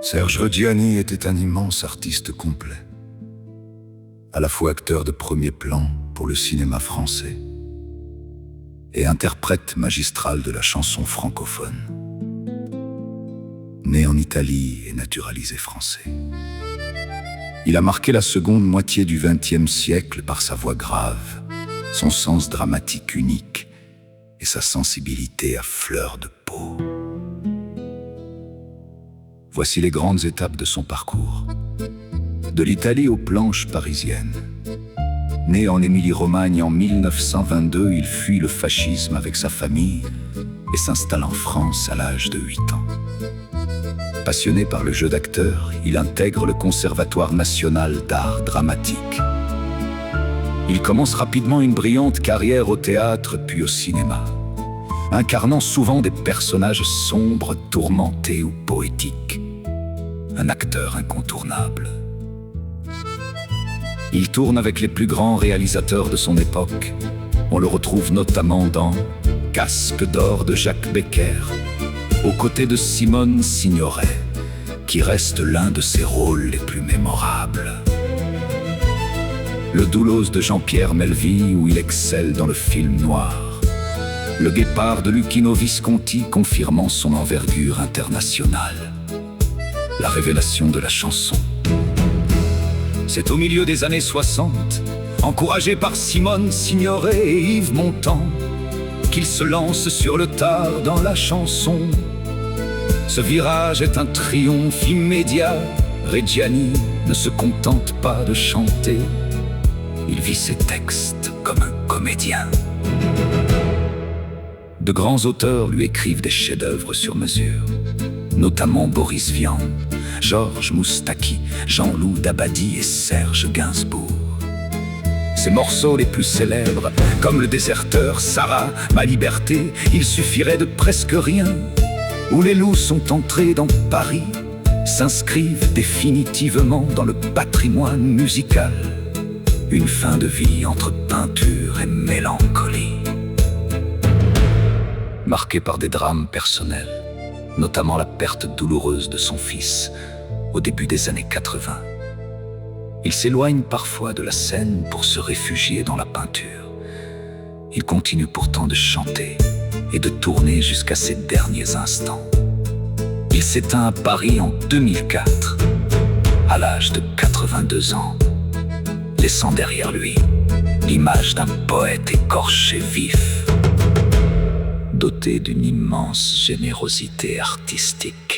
Serge Reggiani était un immense artiste complet, à la fois acteur de premier plan pour le cinéma français et interprète magistral de la chanson francophone. Né en Italie et naturalisé français, il a marqué la seconde moitié du XXe siècle par sa voix grave, son sens dramatique unique et sa sensibilité à fleur de peau. Voici les grandes étapes de son parcours. De l'Italie aux planches parisiennes. Né en Émilie-Romagne en 1922, il fuit le fascisme avec sa famille et s'installe en France à l'âge de 8 ans. Passionné par le jeu d'acteur, il intègre le Conservatoire national d'art dramatique. Il commence rapidement une brillante carrière au théâtre puis au cinéma, incarnant souvent des personnages sombres, tourmentés ou poétiques. Un acteur incontournable. Il tourne avec les plus grands réalisateurs de son époque. On le retrouve notamment dans Casque d'or de Jacques Becker, aux côtés de Simone Signoret, qui reste l'un de ses rôles les plus mémorables. Le Doulos de Jean-Pierre Melville, où il excelle dans le film noir. Le Guépard de Luchino Visconti, confirmant son envergure internationale. La révélation de la chanson. C'est au milieu des années 60, encouragé par Simone Signoret et Yves Montand, qu'il se lance sur le tard dans la chanson. Ce virage est un triomphe immédiat. Reggiani ne se contente pas de chanter, il vit ses textes comme un comédien. De grands auteurs lui écrivent des chefs-d'œuvre sur mesure, notamment Boris Vian, Georges Moustaki, Jean-Loup Dabadi et Serge Gainsbourg. Ses morceaux les plus célèbres, comme Le Déserteur, Sarah, Ma Liberté, Il suffirait de presque rien, ou Les loups sont entrés dans Paris, s'inscrivent définitivement dans le patrimoine musical. Une fin de vie entre peinture et mélancolie. Marqué par des drames personnels, notamment la perte douloureuse de son fils au début des années 80. Il s'éloigne parfois de la scène pour se réfugier dans la peinture. Il continue pourtant de chanter et de tourner jusqu'à ses derniers instants. Il s'éteint à Paris en 2004, à l'âge de 82 ans, laissant derrière lui l'image d'un poète écorché vif, doté d'une immense générosité artistique.